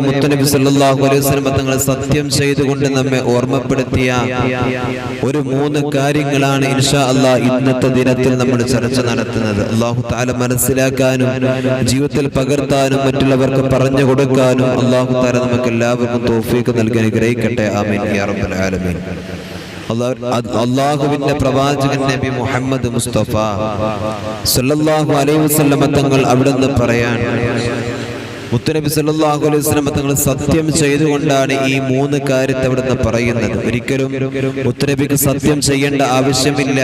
മുത്തുനബി സല്ലല്ലാഹു അലൈഹി വസല്ലം തങ്ങൾ സത്യം ചെയ്തുകൊണ്ട് നമ്മെ ഓർമ്മപ്പെടുത്തിയ ഒരു 3 കാര്യങ്ങളാണ് ഇൻഷാ അല്ലാഹ് ഇന്നത്തെ ദിനത്തിൽ നമ്മൾ ചർച്ച നടത്തുന്നത്. അല്ലാഹു തആല മനസ്സിലാക്കാനും ജീവിതത്തിൽ പകർത്താനും മറ്റുള്ളവർക്ക് പറഞ്ഞു കൊടുക്കാനും അല്ലാഹു തആല നമുക്ക് എല്ലാവർക്കും തൗഫീഖ് നൽകി അനുഗ്രഹിക്കട്ടെ. ആമീൻ യാ റബ്ബൽ ആലമീൻ. അല്ലാഹുവിന്റെ പ്രവാചകൻ നബി മുഹമ്മദ് മുസ്തഫ സല്ലല്ലാഹു അലൈഹി വസല്ലം തങ്ങൾ അവിടുന്ന് പറയാൻ, മുത്തുനബി സല്ലല്ലാഹു അലൈഹി വസല്ലം തങ്ങൾ സത്യം ചെയ്തുകൊണ്ടാണ് ഈ 3 കാര്യത്തെ അവിടുന്ന് പറയുന്നത്. ഒരിക്കലും മുത്തുനബിക്ക് സത്യം ചെയ്യേണ്ട ആവശ്യമില്ല.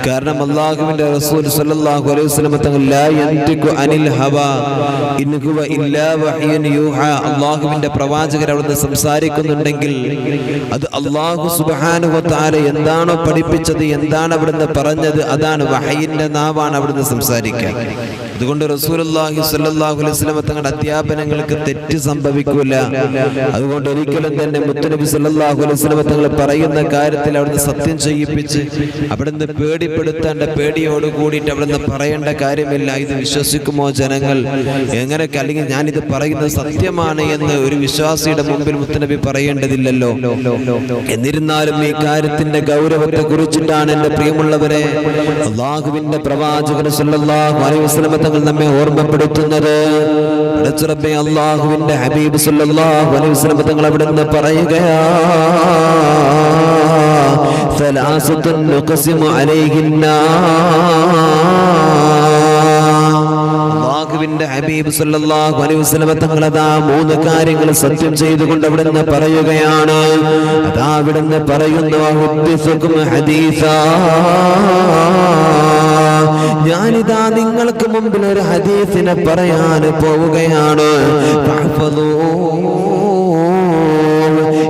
കാരണം അല്ലാഹുവിന്റെ റസൂൽ സല്ലല്ലാഹു അലൈഹി വസല്ലം തങ്ങൾ ലാ യൻതിഖു അനിൽ ഹവാ ഇൻ ഹുവ ഇല്ലാ വഹ്യുൻ യൂഹാ. അല്ലാഹുവിന്റെ പ്രവാചകർ അവിടുന്ന് സംസാരിക്കുന്നുണ്ടെങ്കിൽ അത് അല്ലാഹു സുബ്ഹാനഹു വ തആല എന്താണോ പഠിപ്പിച്ചത്, എന്താണ് അവിടുന്ന് പറഞ്ഞത്, അതാണ് വഹയിന്റെ നാവാണ് അവിടുന്ന് സംസാരിക്കുക. അതുകൊണ്ട് റസൂലുള്ളാഹി സ്വല്ലല്ലാഹു അലൈഹി വസല്ലം തങ്ങളുടെ അധ്യാപനങ്ങൾക്ക് തെറ്റ് സംഭവിക്കൂല. അതുകൊണ്ട് ഒരിക്കലും തന്നെ മുത്തുനബി സ്വല്ലല്ലാഹു അലൈഹി വസല്ലം തങ്ങൾ പറയുന്ന കാര്യത്തിൽ അവിടുന്ന് സത്യം ചെയ്യിപ്പിച്ച് അവിടുന്ന് പേടിപ്പെടുത്തേണ്ട, പേടിയോട് കൂടിയിട്ട് അവിടുന്ന് പറയേണ്ട കാര്യമില്ല. ഇത് വിശ്വസിക്കുമോ ജനങ്ങൾ, എങ്ങനെയൊക്കെ, അല്ലെങ്കിൽ ഞാനിത് പറയുന്നത് സത്യമാണ് എന്ന് ഒരു വിശ്വാസിയുടെ മുമ്പിൽ മുത്തുനബി പറയേണ്ടതില്ലല്ലോ. എന്നിരുന്നാലും ഈ കാര്യത്തിന്റെ ഗൗരവത്തെ കുറിച്ചിട്ടാണ് എന്റെ പ്രിയമുള്ളവരെ അല്ലാഹുവിന്റെ പ്രവാചകൻ സ്വല്ലല്ലാഹു അലൈഹി വസല്ലം തങ്ങൾ നമ്മെ ഓർമ്മപ്പെടുത്തുന്നത്. റബ്ബേ, അല്ലാഹുവിന്റെ ഹബീബ് സല്ലല്ലാഹു അലൈഹി വസല്ലം തങ്ങൾ അവിടുന്ന് പറയുകയാ, സലാസത്തുൻ നുഖസിമു അലൈഹിന്നാ. അല്ലാഹുവിന്റെ ഹബീബ് സല്ലല്ലാഹു അലൈഹി വസല്ലം തങ്ങൾ അതാ 3 കാര്യങ്ങൾ സത്യം ചെയ്തുകൊണ്ട് അവിടുന്ന് പറയുകയാണ്. അതാ അവിടുന്ന് പറയുന്നു, ഹുദ്ദിസുകും ഹദീസാ. ഞാനിതാ നിങ്ങൾക്ക് മുമ്പിൽ ഒരു ഹദീസിനെ പറയാൻ പോവുകയാണ്.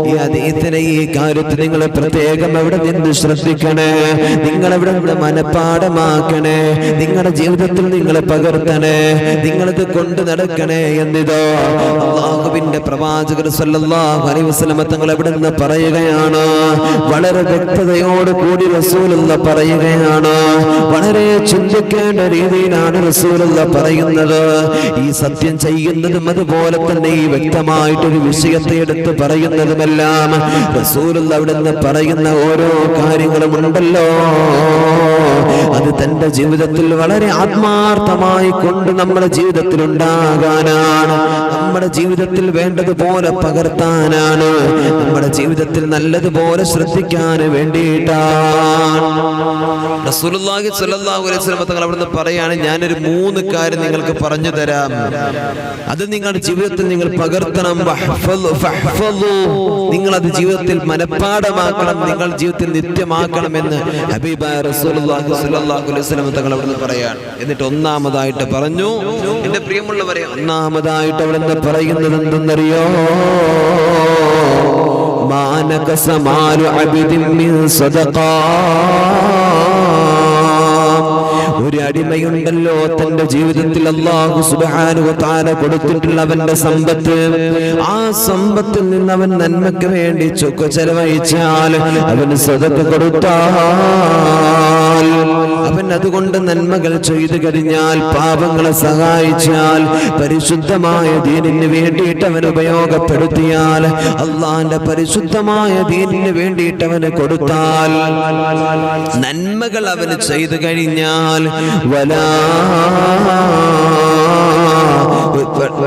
ഈ ഹദീസിനെ, ഈ കാര്യത്തിൽ നിങ്ങൾ പ്രത്യേകം എവിടെ നിന്ന് ശ്രദ്ധിക്കണേ, നിങ്ങൾ എവിടെ നിന്ന് മനഃപ്പാഠമാക്കണേ, നിങ്ങളുടെ ജീവിതത്തിൽ നിങ്ങൾ പകർത്തണേ, നിങ്ങളിത് കൊണ്ട് നടക്കണേ എന്നിതോ അല്ലാഹുവിന്റെ പ്രവാചകർ സല്ലല്ലാഹു അലൈഹി വസല്ലം തങ്ങൾ എവിടെ നിന്ന് പറയുകയാണ്. വളരെ വ്യക്തതയോട് കൂടി റസൂലുള്ള പറയുകയാണ്. വളരെ ചിന്തിക്കേണ്ട രീതിയിലാണ് റസൂലുള്ള പറയുന്നത്. ഈ സത്യം ചെയ്യുന്നതും അതുപോലെ തന്നെ ഈ വ്യക്തമായിട്ടൊരു വിഷയത്തെ എടുത്ത് പറയുന്നതുമെല്ലാം റസൂലുള്ള അവിടുന്ന് പറയുന്ന ഓരോ കാര്യങ്ങളും ഉണ്ടല്ലോ, അത് തന്റെ ജീവിതത്തിൽ വളരെ ആത്മാർത്ഥമായി കൊണ്ട് നമ്മുടെ ജീവിതത്തിൽ ഉണ്ടാകാനാണ്, നമ്മുടെ ജീവിതത്തിൽ വേണ്ടതുപോലെ പകർത്താനാണ്, നമ്മുടെ ജീവിതത്തിൽ നല്ലതുപോലെ ശ്രദ്ധിക്കാൻ വേണ്ടിയിട്ടാണ്. റസൂലുള്ളാഹി സ്വല്ലല്ലാഹു അലൈഹി വസല്ലം തങ്ങൾ അവിടുന്ന് പറയാണ്, ഞാനൊരു 3 കാര്യം നിങ്ങൾക്ക് പറഞ്ഞു തരാം, അത് നിങ്ങളുടെ ജീവിതത്തിൽ നിങ്ങൾ പകർത്തണം. നിങ്ങൾ അത് ജീവിതത്തിൽ മനഃപ്പാഠമാക്കണം, നിങ്ങൾ ജീവിതത്തിൽ നിത്യമാക്കണമെന്ന് ഹബീബായ റസൂലുള്ളാഹി സ്വല്ലല്ലാഹു അലൈഹി വസല്ലം തങ്ങൾ അവിടുന്ന് പറയാണ്. എന്നിട്ട് ഒന്നാമതായിട്ട് പറഞ്ഞു, എന്റെ പ്രിയമുള്ളവരെ, ഒന്നാമതായിട്ട് അവിടുന്ന് പറയുന്നത് എന്തെന്നറിയോ? മാനകസ മാലു അബ്ദിൻ മിൻ സദഖാ. ഒരു അടിമയുണ്ടല്ലോ, തന്റെ ജീവിതത്തിൽ അല്ലാഹു സുബ്ഹാനഹു വ തആല കൊടുത്തിട്ടുള്ള അവന്റെ സമ്പത്ത്, ആ സമ്പത്തിൽ നിന്ന് അവൻ നന്മയ്ക്ക് വേണ്ടി ചെലവഴിച്ചാൽ, അവന് സദഖ കൊടുത്താൽ, അവൻ അതുകൊണ്ട് നന്മകൾ ചെയ്തു കഴിഞ്ഞാൽ, പാപങ്ങളെ സഹായിച്ചാൽ, പരിശുദ്ധമായ ദീനിന് വേണ്ടിയിട്ട് അവൻ ഉപയോഗപ്പെടുത്തിയാൽ, അള്ളാന്റെ പരിശുദ്ധമായ ദീനിന് വേണ്ടിയിട്ട് അവന് കൊടുത്താൽ, നന്മകൾ അവന് ചെയ്തു കഴിഞ്ഞാൽ,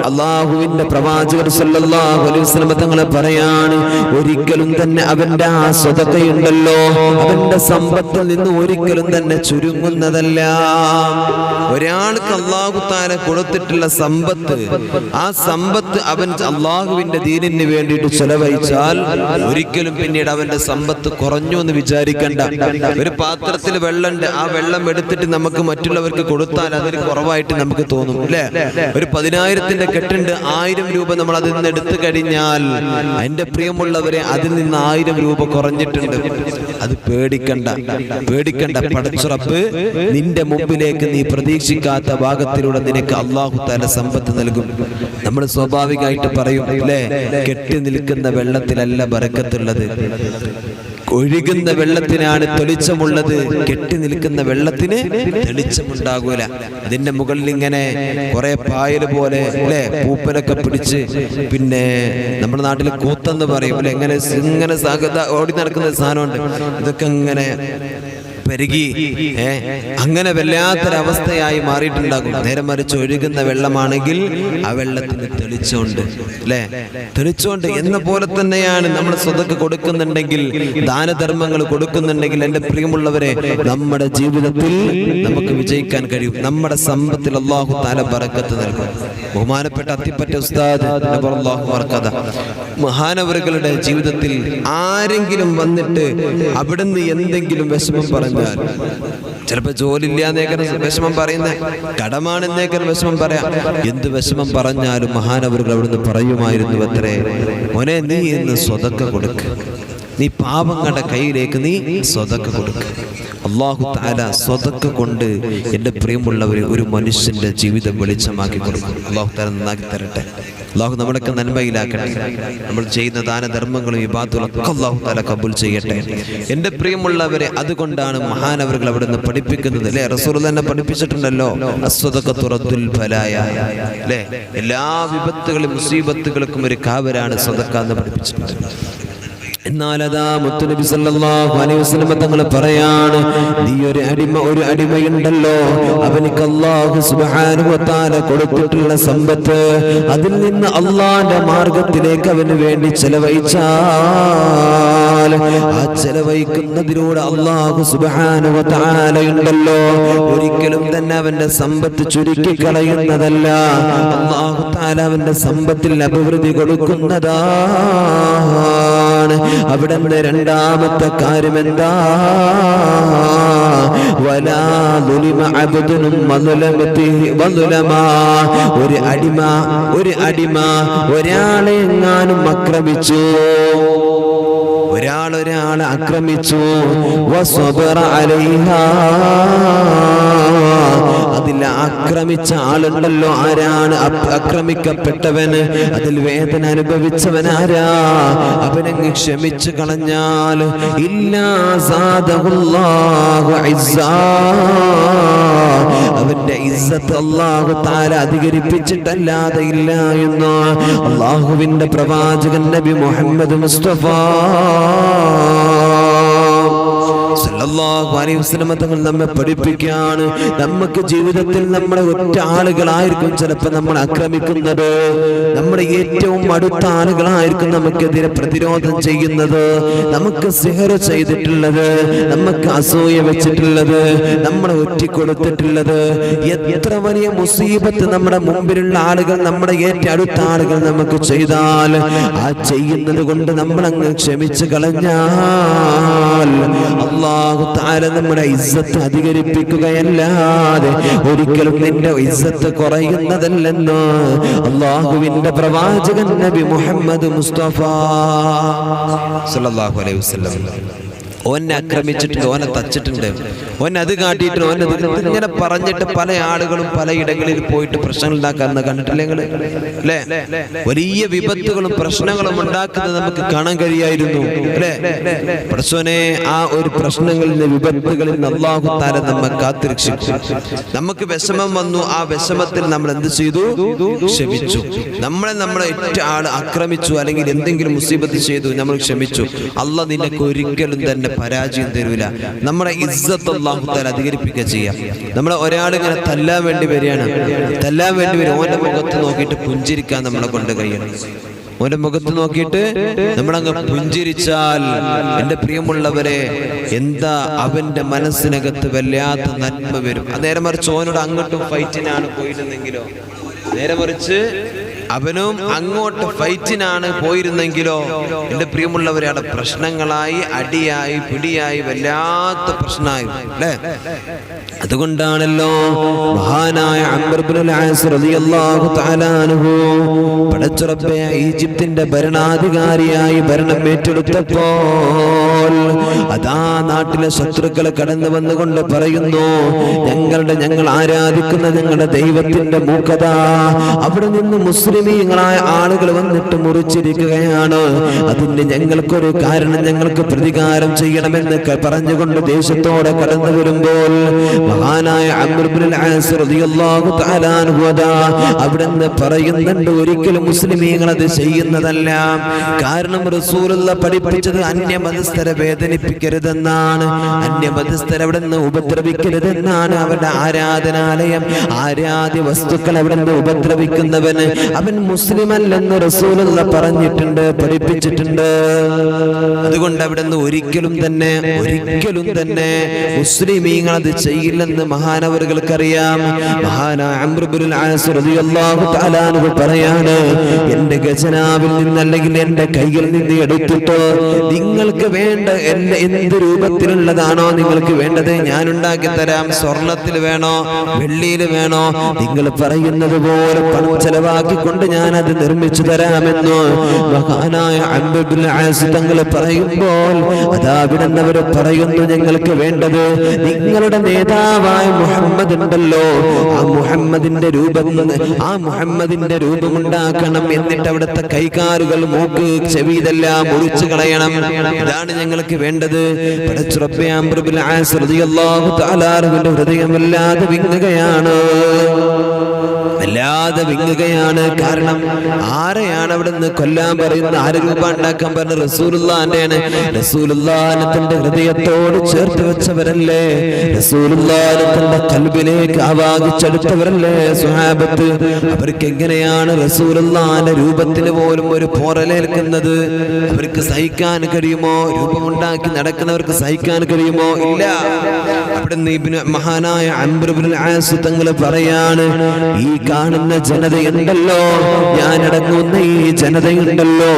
അല്ലാഹുവിന്റെ പ്രവാചകർ സല്ലല്ലാഹു അലൈഹി വസല്ലം തങ്ങൾ പറയാണ്, ഒരിക്കലും തന്നെ അവന്റെ ആ സദഖയുണ്ടല്ലോ, അവന്റെ സമ്പത്തിൽ നിന്ന് ഒരിക്കലും തന്നെ ചുരുങ്ങുന്നതല്ല. ഒരാൾക്ക് അല്ലാഹു തആല കൊടുത്തിട്ടുള്ള സമ്പത്ത്, ആ സമ്പത്ത് അവൻ അല്ലാഹുവിന്റെ ദീനിന് വേണ്ടിയിട്ട് ചെലവഴിച്ചാൽ ഒരിക്കലും പിന്നീട് അവന്റെ സമ്പത്ത് കുറഞ്ഞു എന്ന് വിചാരിക്കണ്ട. ഒരു പാത്രത്തിൽ വെള്ളമുണ്ട്, ആ വെള്ളം എടുത്തിട്ട് നമുക്ക് മറ്റുള്ളവർക്ക് കൊടുത്താൽ അതൊരു കുറവായിട്ട് നമുക്ക് തോന്നും, അല്ലേ? ഒരു 10,000ന്റെ കെട്ടുണ്ട്, 1000 രൂപ നമ്മൾ അതിൽ നിന്ന് എടുത്തു കഴിഞ്ഞാൽ, എന്റെ പ്രിയമുള്ളവരെ, അതിൽ നിന്ന് 1000 രൂപ കുറഞ്ഞിട്ടുണ്ട്. അത് പേടിക്കണ്ട, പേടിക്കണ്ട. പടച്ച റബ്ബ് നിന്റെ മുമ്പിലേക്ക് നീ പ്രതീക്ഷിക്കാത്ത ഭാഗത്തിലൂടെ നിനക്ക് അല്ലാഹു തആല സമ്പത്ത് നൽകും. നമ്മൾ സ്വാഭാവികമായിട്ട് പറയും, അല്ലേ, കെട്ടി നിൽക്കുന്ന വെള്ളത്തിലല്ല ബറക്കത്തുള്ളത്. ഒഴുകുന്ന വെള്ളത്തിനാണ് തെളിച്ചമുള്ളത്, കെട്ടി നിൽക്കുന്ന വെള്ളത്തിന് തെളിച്ചമുണ്ടാകൂല. അതിന്റെ മുകളിൽ ഇങ്ങനെ കുറെ പായല് പോലെ അല്ലെ പൂപ്പലൊക്കെ പിടിച്ച്, പിന്നെ നമ്മുടെ നാട്ടിൽ കൂത്തെന്ന് പറയും അല്ലെ, ഇങ്ങനെ ഇങ്ങനെ ഓടി നടക്കുന്ന സാധനമുണ്ട്. ഇതൊക്കെ ഇങ്ങനെ പെരുകി അങ്ങനെ വല്ലാത്തൊരവസ്ഥയായി മാറിയിട്ടുണ്ടാകും. നേരെ മറിച്ച് ഒഴുകുന്ന വെള്ളമാണെങ്കിൽ ആ വെള്ളത്തിന് തെളിച്ചമുണ്ട് അല്ലെ, തെളിച്ചമുണ്ട്. എന്ന പോലെ തന്നെയാണ് നമ്മൾ സ്വതക്ക കൊടുക്കുന്നുണ്ടെങ്കിൽ, ദാനധർമ്മങ്ങൾ കൊടുക്കുന്നുണ്ടെങ്കിൽ, എൻ്റെ പ്രിയമുള്ളവരെ, നമ്മുടെ ജീവിതത്തിൽ നമുക്ക് വിജയിക്കാൻ കഴിയും. നമ്മുടെ സമ്പത്തിൽ അല്ലാഹു തആല ബറക്കത്ത് നൽകും. ബഹുമാനപ്പെട്ട അത്തിപ്പറ്റ ഉസ്താദ് മഹാനവറുകളുടെ ജീവിതത്തിൽ ആരെങ്കിലും വന്നിട്ട് അവിടുന്ന് എന്തെങ്കിലും വിഷമം പറഞ്ഞാൽ, ചിലപ്പോ ജോലി ഇല്ലാന്നേക്കാൻ വിഷമം പറയുന്ന, കടമാണെന്നേക്കാൻ വിഷമം പറയാം, എന്ത് വിഷമം പറഞ്ഞാലും മഹാനവറുകൾ അവിടുന്ന് പറയുമായിരുന്നു, അത്രേ മോനെ, നീ ഇന്ന് സ്വതക്ക കൊടുക്ക, നീ പാവങ്ങളുടെ കയ്യിലേക്ക് നീ സ്വതക്ക കൊടുക്ക. അല്ലാഹു തആല സ്വതക്ക കൊണ്ട് എൻ്റെ പ്രിയമുള്ളവരെ ഒരു മനുഷ്യന്റെ ജീവിതം വെളിച്ചമാക്കി കൊടുക്കും. അല്ലാഹു തആല നന്നാക്കി തരട്ടെ. അല്ലാഹു നമ്മളൊക്കെ നന്മയിലാക്കട്ടെ. നമ്മൾ ചെയ്യുന്ന ദാനധർമ്മങ്ങളും ഇബാദത്തുകളൊക്കെ അല്ലാഹു തആല കബൂൽ ചെയ്യട്ടെ. എൻ്റെ പ്രിയമുള്ളവരെ, അതുകൊണ്ടാണ് മഹാനവറുകൾ അവിടുന്ന് പഠിപ്പിക്കുന്നത് അല്ലേ, റസൂൽ തന്നെ പഠിപ്പിച്ചിട്ടുണ്ടല്ലോ, അസ്സദഖത്തു റദ്ദുൽ ബലായ അല്ലേ, എല്ലാ വിപത്തുകളും മുസീബത്തുകൾക്കും ഒരു കാവലാണ് സദഖ എന്ന് പഠിപ്പിച്ചിട്ടുണ്ട്. എന്നാൽ അതാ മുത്തുനബി സല്ലല്ലാഹു അലൈഹി വസല്ലം തങ്ങൾ പറയാണ്, നീ ഒരു അടിമയുണ്ടല്ലോ, അവനിക്ക് അല്ലാഹു സുബ്ഹാനഹു വ തആല കൊടുത്തിട്ടുള്ള സമ്പത്ത്, അതിൽ നിന്ന് അല്ലാഹുവിന്റെ മാർഗത്തിലേക്ക് അവന് വേണ്ടി ചെലവഴിച്ചാൽ, ആ ചെലവഴിക്കുന്നതിലൂടെ അല്ലാഹു സുബ്ഹാനഹു വ തആല ഉണ്ടല്ലോ, ഒരിക്കലും തന്നെ അവന്റെ സമ്പത്ത് ചുരുക്കി കളയുന്നതല്ല. അല്ലാഹു തആല അവന്റെ സമ്പത്തിൽ അഭിവൃദ്ധി കൊടുക്കുന്നതാണ്. അവിടുന്ന് രണ്ടാമത്തെ കാര്യം എന്താ, വലാ ദുലിമ അബ്ദുൻ മദ്ലമതിഹി വദുലമാ, ഒരു അടിമ ഒരാളെ എങ്ങാനും ആക്രമിച്ചു, ഒരാളെ ആക്രമിച്ചു, വസബറ അലൈഹാ, അതിൽ ആക്രമിച്ച ആളുണ്ടല്ലോ, ആരാണ് ആക്രമിക്കപ്പെട്ടവന്, അതിൽ വേദന അനുഭവിച്ചവനാരാ, അവനങ്ങ് ക്ഷമിച്ചു കളഞ്ഞാൽ, ഇല്ലാ സാദഹുല്ലാഹു ഇസ്സാ, അവന്റെ ഇസ്സത്ത് അല്ലാഹു തആല അധികരിപ്പിച്ചിട്ടല്ലാതെ ഇല്ല എന്ന് അല്ലാഹുവിന്റെ പ്രവാചകൻ നബി മുഹമ്മദ് മുസ്തഫ സല്ലല്ലാഹു അലൈഹി വസല്ലം തങ്ങൾ നമ്മെ പഠിപ്പിക്കുകയാണ്. നമുക്ക് ജീവിതത്തിൽ നമ്മുടെ ഒറ്റ ആളുകളായിരിക്കും ചിലപ്പോൾ നമ്മൾ ആക്രമിക്കുന്നത്, നമ്മുടെ ഏറ്റവും അടുത്ത ആളുകളായിരിക്കും നമുക്കെതിരെ പ്രതിരോധം ചെയ്യുന്നത്, നമുക്ക് സിഹർ ചെയ്തിട്ടുള്ളത്, നമുക്ക് അസൂയ വെച്ചിട്ടുള്ളത്, നമ്മളെ ഒറ്റിക്കൊടുത്തിട്ടുള്ളത്. എത്ര വലിയ മുസീബത്ത് നമ്മുടെ മുമ്പിലുള്ള ആളുകൾ, നമ്മുടെ ഏറ്റവും അടുത്ത ആളുകൾ നമുക്ക് ചെയ്താൽ, ആ ചെയ്യുന്നത് കൊണ്ട് നമ്മളങ്ങ് ക്ഷമിച്ചു കളഞ്ഞാൽ അല്ലാഹു തആല നമ്മുടെ ഇസ്സത്ത് അധികരിപ്പിക്കുകയല്ലാതെ ഒരിക്കലും നിന്റെ ഇസ്സത്ത് കുറയുന്നതല്ലെന്ന് അല്ലാഹുവിന്റെ പ്രവാചകൻ നബി മുഹമ്മദ് മുസ്തഫ സല്ലല്ലാഹു അലൈഹി വസല്ലം ഓനെ ആക്രമിച്ചിട്ടുണ്ട്, ഓനെ തച്ചിട്ടുണ്ട്, ഓനെ അത് കാട്ടിയിട്ട്, ഓനെ ഇങ്ങനെ പറഞ്ഞിട്ട് പല ആളുകളും പലയിടങ്ങളിൽ പോയിട്ട് പ്രശ്നങ്ങൾ ഉണ്ടാക്കാന്ന് കണ്ടിട്ടില്ലേ അല്ലേ? വലിയ വിപത്തുകളും പ്രശ്നങ്ങളും ഉണ്ടാക്കുന്നത് നമുക്ക് കാണാൻ കഴിയായിരുന്നു അല്ലേ? പടച്ചോനെ, ആ ഒരു പ്രശ്നങ്ങളിൽ നിന്ന്, വിപത്തുകളിൽ നിന്ന് അല്ലാഹു തആല നമ്മെ കാത്തുരക്ഷിച്ചു. നമുക്ക് വിഷമം വന്നു, ആ വിഷമത്തിൽ നമ്മൾ എന്ത് ചെയ്തു? ക്ഷമിച്ചു. നമ്മളെ ഒറ്റ ആള് ആക്രമിച്ചു അല്ലെങ്കിൽ എന്തെങ്കിലും മുസീബത്ത് ചെയ്തു, നമ്മൾ ക്ഷമിച്ചു. അല്ലാഹ് നിനക്ക് ഒരിക്കലും തന്നെ പരാജയം തരൂല. നമ്മുടെ ഇസ്സത്ത് അല്ലാഹു തആല അധികരിപ്പിക്കുക ചെയ്യാം. നമ്മളെ ഒരാളിങ്ങനെ തല്ലാൻ വേണ്ടി വരും, ഓന്റെ മുഖത്ത് നോക്കിയിട്ട് പുഞ്ചിരിക്കാൻ നമ്മളെ കൊണ്ട് കഴിയണം. ഓന്റെ മുഖത്ത് നോക്കിയിട്ട് നമ്മളങ്ങ് പുഞ്ചിരിച്ചാൽ, എൻ്റെ പ്രിയമുള്ളവരെ, എന്താ അവന്റെ മനസ്സിനകത്ത് വല്ലാത്ത നന്മ വരും. നേരെ മറിച്ച് ഓനോട് അങ്ങോട്ടും ഫൈറ്റിനാണ് പോയിരുന്നെങ്കിലോ, നേരെ മറിച്ച് അവനും അങ്ങോട്ട് ഫൈറ്റിനാണ് പോയിരുന്നെങ്കിലോ, എൻ്റെ പ്രിയമുള്ളവരെ, അവിടെ പ്രശ്നങ്ങളായി, അടിയായി, പിടിയായി, വല്ലാത്ത പ്രശ്നമായി അല്ലേ? അതുകൊണ്ടാണല്ലോ മഹാനായ അംർ ഇബ്നുൽ ആസ് റളിയല്ലാഹു തആല അൻഹു പടച്ച റബ്ബേ ഈജിപ്തിന്റെ ഭരണാധികാരിയായി ഭരണം ഏറ്റെടുത്തപ്പോൾ അതാ നാട്ടിലെ ശത്രുക്കൾ കടന്നു വന്നുകൊണ്ട് പറയുന്നു, ഞങ്ങൾ ആരാധിക്കുന്ന ഞങ്ങളുടെ ദൈവത്തിന്റെ മൂക്കത അവിടെ നിന്ന് മുസ്ലിം മുസ്ലിമീങ്ങളായ ആളുകൾ വന്നിട്ട് മുറിച്ചിരിക്കുകയാണ്. അതിന് ഞങ്ങൾക്കൊരു കാരണം, ഞങ്ങൾക്ക് പ്രതികാരം ചെയ്യണമെന്ന് പറഞ്ഞുകൊണ്ട് ദേശത്തോടെ കടന്നു വരുമ്പോൾ മഹാനായ അംർ ഇബ്നുൽ ആസ് റളിയല്ലാഹു തആല അൻഹു അവിടുന്ന് പറയുന്നുണ്ട്, ഒരിക്കലും മുസ്ലിമീങ്ങൾ അത് ചെയ്യുന്നതല്ല. കാരണം റസൂലുള്ള പഠിപ്പിച്ചത് അന്യമതസ്ഥരെ വേദനിപ്പിക്കരുതെന്നാണ്, അന്യമതസ്ഥരെ അവിടെ നിന്ന് ഉപദ്രവിക്കരുതെന്നാണ്. അവരുടെ ആരാധനാലയം, ആരാധ്യ വസ്തുക്കൾ അവിടെ നിന്ന് ഉപദ്രവിക്കുന്നവന് അവൻ മുസ്ലിം അല്ലെന്ന് റസൂലുള്ള പറഞ്ഞിട്ടുണ്ട്, പഠിപ്പിച്ചിട്ടുണ്ട്. അതുകൊണ്ട് അവിടെ നിന്ന് ഒരിക്കലും തന്നെ മുസ്ലിമീങ്ങൾ അത് ചെയ്യില്ലെന്ന് മഹാനവറുകൾക്കറിയാം. മഹാനായ അംർ ഇബ്നുൽ ആസ് റളിയല്ലാഹു തആല അൻഹു പറയാണ്, എന്റെ ഖജനാവിൽ നിന്ന് അല്ലെങ്കിൽ എന്റെ കയ്യിൽ നിന്ന് എടുത്തിട്ട് നിങ്ങൾക്ക് വേണ്ട എന്ത് രൂപത്തിലുള്ളതാണോ നിങ്ങൾക്ക് വേണ്ടത് ഞാൻ ഉണ്ടാക്കി തരാം. സ്വർണത്തിൽ വേണോ, വെള്ളിയിൽ വേണോ, നിങ്ങൾ പറയുന്നത് പോലെ പണം ചെലവാക്കിക്കൊണ്ട് ഞാൻ അത് നിർമ്മിച്ചു തരാമെന്ന് മഹാനായ അംർ ഇബ്നുൽ ആസ് തങ്ങൾ പറയുമ്പോൾ അതാ വിടുന്നവർ പറയുന്നു, ഞങ്ങൾക്ക് വേണ്ടത് നിങ്ങളുടെ നേതാവായ മുഹമ്മദ് ഉണ്ടല്ലോ, ആ മുഹമ്മദിന്റെ രൂപം ഉണ്ടാക്കണം. എന്നിട്ട് അവിടുത്തെ കൈകാലുകൾ, മൂക്ക്, ചെവി ഇതെല്ലാം മുറിച്ചു കളയണം. ഇതാണ് ഞങ്ങൾക്ക് വേണ്ടത്. പടച്ചുറപ്പേ അംർ ഇബ്നുൽ ആസ് റളിയല്ലാഹു തആല അൻഹുവിന്റെ ഹൃദയം വല്ലാതെ വിങ്ങുകയാണ്. കാരണം ആരെയാണ് അവിടെ നിന്ന് കൊല്ലാൻ പറയുന്നത്, ആര് രൂപ ഉണ്ടാക്കാൻ പറഞ്ഞ റസൂലുള്ളാഹിന്റെയാണ്. റസൂലുള്ളാഹിനെ തന്റെ ഹൃദയത്തോട് ചേർത്ത് വെച്ചവരല്ലേ, റസൂലുള്ളാഹിനെ തന്റെ ഖൽബിലേക്ക് ആവാഹിച്ചെടുത്തവരല്ലേ സ്വഹാബത്ത്. അവർക്ക് എങ്ങനെയാണ് റസൂലുള്ളാഹിന്റെ രൂപത്തിന് പോലും ഒരു പോറലേൽക്കുന്നത്? അവർക്ക് സഹിക്കാൻ കഴിയുമോ? രൂപമുണ്ടാക്കി നടക്കുന്നവർക്ക് സഹിക്കാൻ കഴിയുമോ? ഇല്ല. അവിടെ മഹാനായ അംർ ഇബ്നുൽ ആസ് തങ്ങൾ പറയാണ്, ഈ കാണുന്ന ജനതയുണ്ടല്ലോ, ഞാനടങ്ങുന്ന ഈ ജനതയുണ്ടല്ലോ,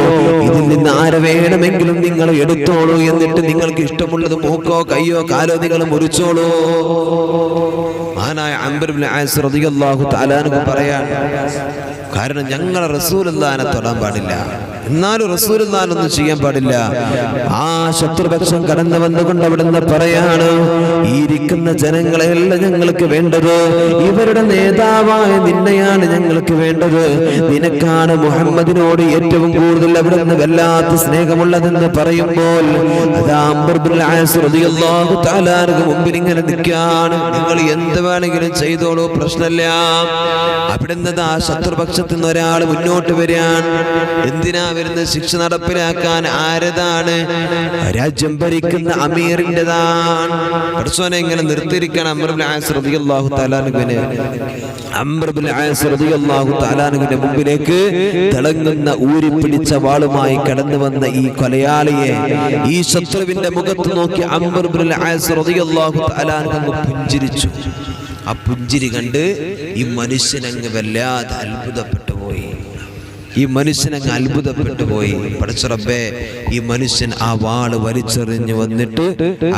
ഇതിൽ നിന്ന് ആരെ വേണമെങ്കിലും നിങ്ങൾ എടുത്തോളൂ. എന്നിട്ട് നിങ്ങൾക്ക് ഇഷ്ടമുള്ളത് മൂക്കോ കയ്യോ കാലോ നിങ്ങൾ മുറിച്ചോളൂ. മഹാനായ അംർ ഇബ്നുൽ ആസ് റളിയല്ലാഹു തആല അൻഹു പറയാൻ കാരണം, ഞങ്ങൾ റസൂലുള്ളാഹിനെ തൊടാൻ പാടില്ല, എന്നാലും റസൂലുള്ളാഹിനൊന്നും ചെയ്യാൻ പാടില്ല. ആ ശത്രുപക്ഷം കടന്നു വന്നുകൊണ്ട് അവിടുന്ന് പറയാണ്, ഈ ഇരിക്കുന്ന ജനങ്ങളെല്ലാം ഞങ്ങൾക്ക് വേണ്ടത് ഇവരുടെ നേതാവായ നിന്നെയാണ് ഞങ്ങൾക്ക് വേണ്ടത്. നിനക്കാണ് മുഹമ്മദിനോട് ഏറ്റവും കൂടുതൽ അവിടുന്ന് വല്ലാത്ത സ്നേഹമുള്ളതെന്ന് പറയുമ്പോൾ അതാ അംർ ഇബ്നുൽ ആസ് റളിയല്ലാഹു തആല അൻഹു മുമ്പിൽ ഇങ്ങനെ നിൽക്കുകയാണ്. നിങ്ങൾ എന്ത് വേണമെങ്കിലും ചെയ്തോളൂ, പ്രശ്നമില്ല. അവിടുന്ന് ആ ശത്രുപക്ഷത്തിൽ നിന്ന് ഒരാൾ മുന്നോട്ട് വരികയാണ്. എന്തിനാ വരുന്നത്? ശിക്ഷ നടപ്പിലാക്കാൻ. ആരതാണ്? രാജ്യം ഭരിക്കുന്ന അമീറിൻ്റെതാണ്. പടച്ചോനെ ഇങ്ങനെ നിർത്തിയിരിക്കണം. അംർ ഇബ്നുൽ ആസ് റളിയല്ലാഹു തആല അൻഹുവിന്റെ മുമ്പിലേക്ക് തിളങ്ങുന്ന ഊരിപ്പിടിച്ച വാളുമായി കടന്നു വന്ന ഈ കൊലയാളിയെ, ഈ ശത്രുവിന്റെ മുഖത്ത് നോക്കി അംർ ഇബ്നുൽ ആസ് റളിയല്ലാഹു തആല അൻഹു പുഞ്ചിരിച്ചു. ആ പുഞ്ചിരി കണ്ട് ഈ മനുഷ്യനങ്ങ് വല്ലാതെ അത്ഭുതപ്പെട്ടു പോയി. പടച്ചറബ്ബേ, ഈ മനുഷ്യൻ ആ വാള് വലിച്ചെറിഞ്ഞ് വന്നിട്ട്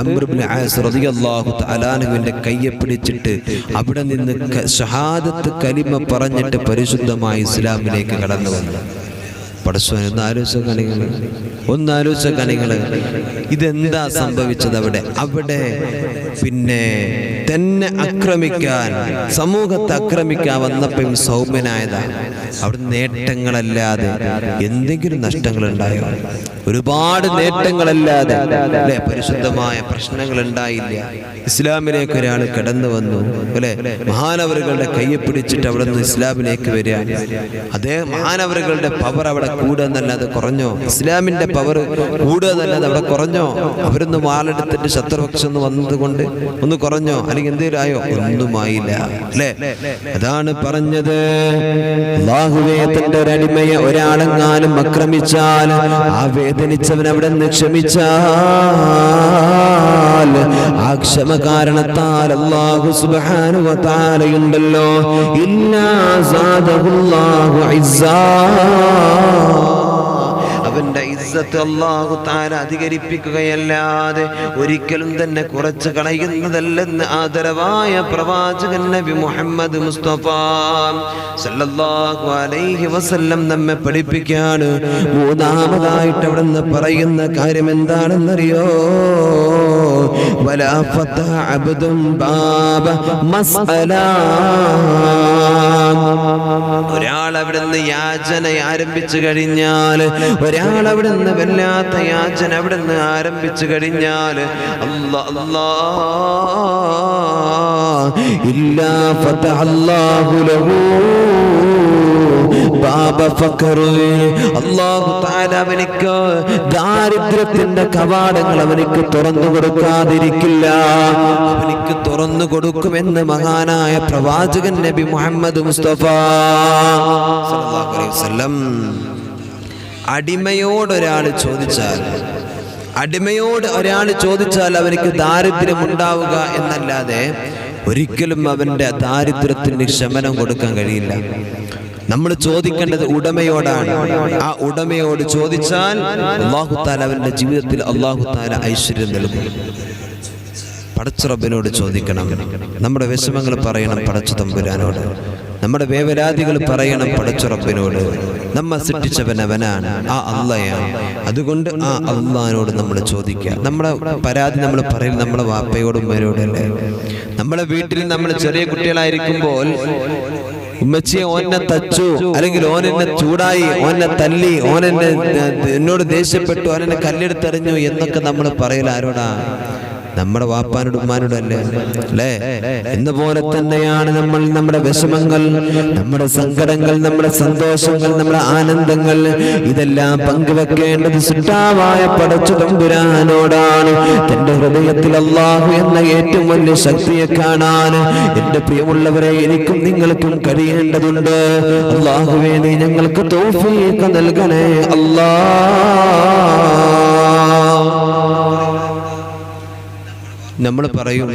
അംർ ഇബ്നുൽ ആസ് റളിയല്ലാഹു തആല അൻഹുവിന്റെ കയ്യെ പിടിച്ചിട്ട് അവിടെ നിന്ന് ഷഹാദത്ത് കലിമ പറഞ്ഞിട്ട് പരിശുദ്ധമായ ഇസ്ലാമിലേക്ക് കടന്നു വന്നു. പടച്ചോനെ ഒന്ന് ആലോചിച്ച കണികള് ഇതെന്താ സംഭവിച്ചത്? അവിടെ പിന്നെ തന്നെ ആക്രമിക്കാൻ, സമൂഹത്തെ ആക്രമിക്കാൻ വന്നപ്പോഴും സൗമ്യനായതാണ്. അവിടെ നേട്ടങ്ങളല്ലാതെ എന്തെങ്കിലും നഷ്ടങ്ങൾ ഉണ്ടായോ? ഒരുപാട് നേട്ടങ്ങളല്ലാതെ അല്ലെ, പരിശുദ്ധമായ പ്രശ്നങ്ങൾ ഉണ്ടായില്ല. ഇസ്ലാമിലേക്ക് ഒരാൾ കടന്നു വന്നു അല്ലെ, മഹാനവറുകളുടെ കയ്യെ പിടിച്ചിട്ട് അവിടെ നിന്ന് ഇസ്ലാമിലേക്ക് വരിക. അതേ മഹാനവറുകളുടെ പവർ അവിടെ കൂടുന്നല്ലാതെ കുറഞ്ഞോ? ഇസ്ലാമിന്റെ പവർ കൂടുന്നല്ലാതെ അവിടെ കുറഞ്ഞോ? അവരൊന്ന് വാളെടുത്തിട്ട് ശത്രുപക്ഷം വന്നതുകൊണ്ട് ഒന്ന് കുറഞ്ഞോ? അല്ലെങ്കിൽ എന്തെങ്കിലും ആയോ? ഒന്നുമായില്ല അല്ലെ. അതാണ് പറഞ്ഞത്, അല്ലാഹുവേ, തന്റെ ഒരടിമയെ ഒരാളെങ്ങാനും ആക്രമിച്ചാൽ ആ വേദനിച്ചവൻ അവിടെ നിന്ന് ക്ഷമിച്ചാൽ ആ ക്ഷമ കാരണത്താൽ അല്ലാഹു സുബ്ഹാനഹു വ തആലയുണ്ടല്ലോ, ഇന്നാ സാദഹുല്ലാഹു ഇസ്സാ, അവന്റെ ഇസ്സത്ത് ഇസ്സത്ത് അല്ലാഹു തആല അധികരിപ്പിക്കുകയല്ലാതെ ഒരിക്കലും തന്നെ കുറച്ച് കളയുന്നതല്ലെന്ന് ആദരവായ പ്രവാചകൻ നബി മുഹമ്മദ് മുസ്തഫ സല്ലല്ലാഹു അലൈഹി വസല്ലം നമ്മെ പഠിപ്പിക്കുകയാണ്. മൂന്നാമതായിട്ട് അവിടുന്ന് പറയുന്ന കാര്യം എന്താണെന്നറിയോ? വലാ ഫതഹ അബ്ദുൻ ബാബ മസ്അല. ഒരാൾ അവിടുന്ന് യാചന ആരംഭിച്ചു കഴിഞ്ഞാൽ, ഒരാൾ അവിടുന്ന് വല്ലാത്ത യാചന അവിടുന്ന് ആരംഭിച്ചു കഴിഞ്ഞാൽ, അല്ലാഹ് ഇല്ലാ ഫതഹ അല്ലാഹു ലഹു ബാബ ഫഖർ. അല്ലാഹു തആല അവനിക്ക് ദാരിദ്ര്യത്തിന്റെ കവാടങ്ങൾ അവനിക്ക് തുറന്നു കൊടുക്കാതിരിക്കില്ല, അവനിക്ക് തുറന്നു കൊടുക്കുമെന്ന് മഹാനായ പ്രവാചകൻ നബി മുഹമ്മദ് മുസ്തഫ സല്ലല്ലാഹു അലൈഹി വസല്ലം. അടിമയോട് ഒരാൾ ചോദിച്ചാൽ അവനിക്ക് ദാരിദ്ര്യം ഉണ്ടാവുക എന്നല്ലാതെ ഒരിക്കലും അവന്റെ ദാരിദ്ര്യത്തിന് ശമനം കൊടുക്കാൻ കഴിയില്ല. നമ്മൾ ചോദിക്കേണ്ടത് ഉടമയോടാണ്. ആ ഉടമയോട് ചോദിച്ചാൽ അല്ലാഹു തആല അവന്റെ ജീവിതത്തിൽ അല്ലാഹു തആല ഐശ്വര്യം നൽകും. പടച്ച റബ്ബിനോട് ചോദിക്കണം. നമ്മുടെ വിഷമങ്ങൾ പറയണം പടച്ച തമ്പുരാനോട്. നമ്മുടെ വേവലാതികൾ പറയണം പടച്ച റബ്ബിനോട്. നമ്മെ സൃഷ്ടിച്ചവൻ അവനാണ്, ആ അള്ളയാണ്. അതുകൊണ്ട് ആ അള്ളാഹിനോട് നമ്മൾ ചോദിക്കുക. നമ്മുടെ പരാതി നമ്മൾ പറയും നമ്മളെ വാപ്പയോടും ഉമ്മയോടല്ലേ. നമ്മളെ വീട്ടിൽ നമ്മൾ ചെറിയ കുട്ടികളായിരിക്കുമ്പോൾ ഉമ്മച്ചിയെ ഓനെ തച്ചു, അല്ലെങ്കിൽ ഓനെന്നെ ചൂടായി, ഓനെ തല്ലി, ഓനെന്നെ എന്നോട് ദേഷ്യപ്പെട്ടു, ഓനെന്നെ കല്ലെടുത്തെറിഞ്ഞു എന്നൊക്കെ നമ്മൾ പറയൽ ആരോടാ? നമ്മുടെ വാപ്പാനോട് ഉമ്മാനോടല്ലേ അല്ലേ? എന്നപോലെ തന്നെയാണ് നമ്മൾ നമ്മുടെ വിഷമങ്ങൾ, നമ്മുടെ സങ്കടങ്ങൾ, നമ്മുടെ സന്തോഷങ്ങൾ, നമ്മുടെ ആനന്ദങ്ങൾ ഇതെല്ലാം പങ്കുവെക്കേണ്ടത് സൃഷ്ടാവായ പടച്ച തമ്പുരാനോടാണ്. തന്റെ ഹൃദയത്തിൽ അല്ലാഹു എന്ന ഏറ്റവും വലിയ ശക്തിയെ കാണാൻ എന്റെ പ്രിയമുള്ളവരെ എനിക്കും നിങ്ങൾക്കും കഴിയേണ്ടതുണ്ട്. അല്ലാഹുവേ നീ ഞങ്ങൾക്ക് തൗഫീഖ് നൽകണേ നമ്മൾ പറയും,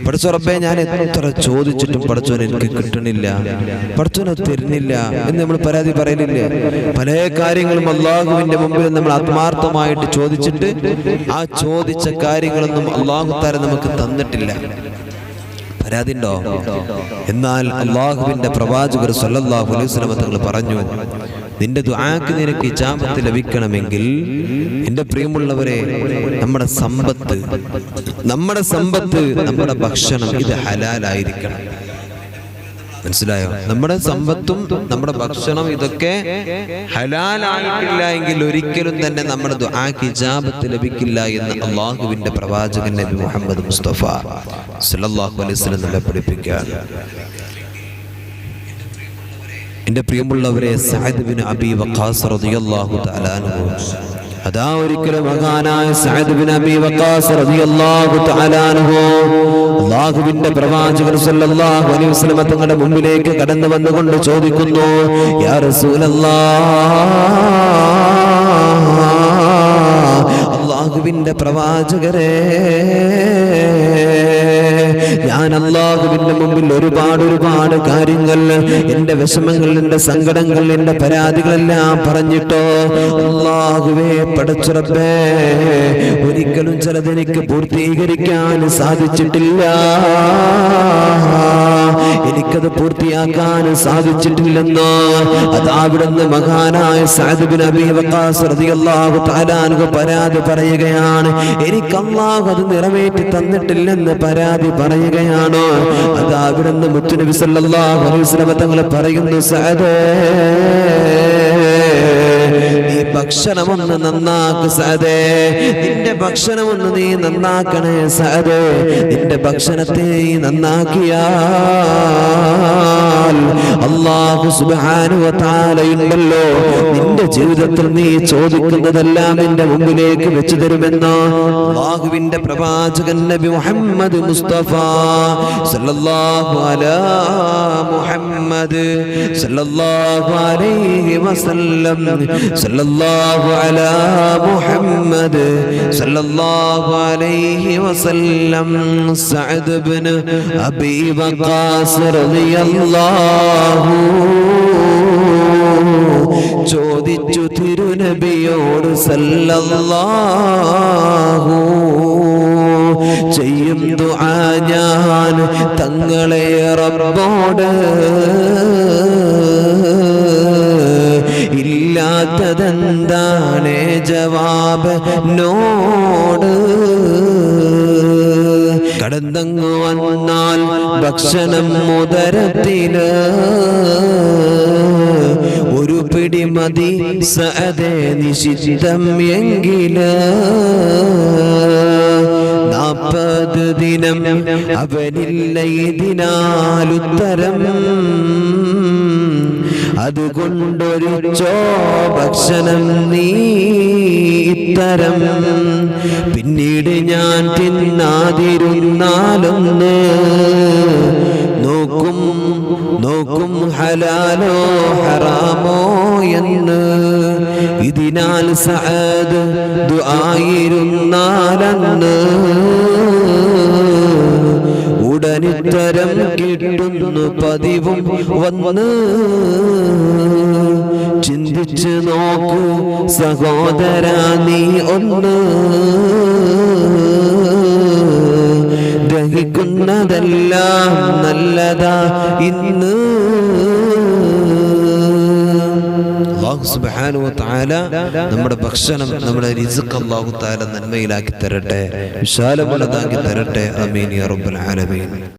പടച്ച റബ്ബേ ഞാൻ എത്ര ചോദിച്ചിട്ടും പടച്ചോൻ എനിക്ക് കിട്ടണില്ല, പടച്ചോനെ തരുന്നില്ല എന്ന് നമ്മൾ പരാതി പറയലില്ലേ? പല കാര്യങ്ങളും അല്ലാഹുവിന്റെ മുമ്പിൽ നമ്മൾ ആത്മാർത്ഥമായിട്ട് ചോദിച്ചിട്ട് ആ ചോദിച്ച കാര്യങ്ങളൊന്നും അല്ലാഹു തആല നമുക്ക് തന്നിട്ടില്ല. പരാതി ഉണ്ടോ? എന്നാൽ അല്ലാഹുവിന്റെ പ്രവാചകർ സല്ലല്ലാഹു അലൈഹി വസല്ലം തങ്ങൾ പറഞ്ഞു, നിന്റെ ദുആക്ക് നിനക്ക് ഇജാബത്ത് ലഭിക്കണമെങ്കിൽ എന്റെ പ്രിയമുള്ളവരെ നമ്മുടെ സമ്പത്ത്, നമ്മുടെ ഭക്ഷണം ഇത് ഹലാലായിരിക്കണം. മനസ്സിലായോ? നമ്മുടെ സമ്പത്തും നമ്മുടെ ഭക്ഷണം ഇതൊക്കെ ഹലാലായിട്ടില്ല എങ്കിൽ ഒരിക്കലും തന്നെ നമ്മുടെ ദുആക്ക് ഇജാബത്ത് ലഭിക്കില്ല എന്ന് അല്ലാഹുവിന്റെ പ്രവാചകൻ നബി മുഹമ്മദ് മുസ്തഫ സല്ലല്ലാഹു അലൈഹി വസല്ലം നമ്മളെ പഠിപ്പിക്കുകയാണ്. എന്റെ പ്രിയമുള്ളവരെ, സഅദ് ബിൻ അബി വഖാസ് റളിയല്ലാഹു തആല അൻഹു, അതാ ഒരിക്കലും മഹാനായ സഅദ് ബിൻ അബി വഖാസ് റളിയല്ലാഹു തആല അൻഹു അല്ലാഹുവിന്റെ പ്രവാചകൻ സല്ലല്ലാഹു അലൈഹി വസല്ലം തങ്ങളുടെ മുമ്പിലേക്ക് കടന്നു വന്നുകൊണ്ട് ചോദിക്കുന്നു, യാ റസൂലല്ലാഹ്, അല്ലാഹുവിന്റെ പ്രവാചകരെ, ഞാൻ അല്ലാഹുവിന്റെ മുമ്പിൽ ഒരുപാട് കാര്യങ്ങൾ, എന്റെ വിഷമങ്ങൾ, എന്റെ സങ്കടങ്ങൾ, എന്റെ പരാതികളെല്ലാം പറഞ്ഞിട്ടോ അല്ലാഹുവേ പടച്ച റബ്ബേ ഒരിക്കലും ചിലതെനിക്ക് പൂർത്തീകരിക്കാൻ സാധിച്ചിട്ടില്ല, എനിക്കത് പൂർത്തിയാക്കാൻ സാധിച്ചിട്ടില്ലെന്നോ അതാവിടുന്ന് മഹാനായ സഅദ് ബിൻ അബി വഖാസ് റളിയല്ലാഹു തആല അൻഹു പരാതി പറയുകയാണ്. എനിക്ക് അല്ലാഹു അത് നിറവേറ്റി തന്നിട്ടില്ലെന്ന് പരാതി പറയുകയാണ്. അതാവിടുന്ന് മുത്തുനബി സല്ലല്ലാഹു അലൈഹി വസല്ലം തങ്ങൾ പറയുന്നു, സഅദേ നീ ഭക്ഷണമൊന്ന് നന്നാക്ക് സഅദേ, നിന്റെ ഭക്ഷണമൊന്ന് നീ നന്നാക്കണേ സഅദേ. നിന്റെ ഭക്ഷണത്തെ നന്നാക്കിയാൽ അല്ലാഹു സുബ്ഹാനഹു വ തആല ഉണ്ടല്ലോ, നിന്റെ ജീവിതത്തിൽ നീ ചോദിക്കുന്നതെല്ലാം നിന്റെ മുമ്പിലേക്ക് വെച്ചു തരുമെന്ന് അല്ലാഹുവിന്റെ പ്രവാചകൻ നബി മുഹമ്മദ് മുസ്തഫ സല്ലല്ലാഹു അലാ മുഹമ്മദ് സല്ലല്ലാഹു അലൈഹി വസല്ലം സല്ലല്ലാഹു അലാ മുഹമ്മദ് സല്ലല്ലാഹു അലൈഹി വസല്ലം. സഅദ് ഇബ്നു അബീ വഖാസ് റളിയല്ലാഹു ചോദിച്ചു തിരുനബിയോട് സല്ലല്ലാഹു ചെയ്യും ദുആ ഞാൻ തങ്ങളെ റബ്ബോട് ഇല്ലാത്തതെന്താണ് ജവാബ് നോട് കടന്നങ്ങു വന്നാൽ ഭക്ഷണം ഉദരത്തില് ഒരു പിടി മതി സഅദേ നിഷിദ്ധം എങ്കില് 40 ദിനം അവനില്ല ഇതിനാലുത്തരം അതുകൊണ്ടൊരിച്ചോ ഭക്ഷണം നീ ഇത്തരം പിന്നീട് ഞാൻ തിന്നാതിരുന്നാലൊന്ന് നോക്കും ഹലാലോ ഹറാമോ എന്ന് ഇതിനാൽ സഅദ് ദുആയിരുന്നാലന്ന് ഉടനുത്തരം കിട്ടുന്നു പതിവും വന്ന് ചിന്തിച്ച് നോക്കൂ സഹോദരാ നീ ഒന്ന് ദഹിക്കുന്നതെല്ലാം നല്ലതാ ഇന്ന് അല്ലാഹു സുബ്ഹാനഹു വ തആല നമ്മുടെ ഭക്ഷണം നമ്മുടെ റിസ്ക് അല്ലാഹു തആല നന്മയിലാക്കി തരട്ടെ വിശാലമുള്ളതാക്കി തരട്ടെ ആമീൻ യാ റബ്ബൽ ആലമീൻ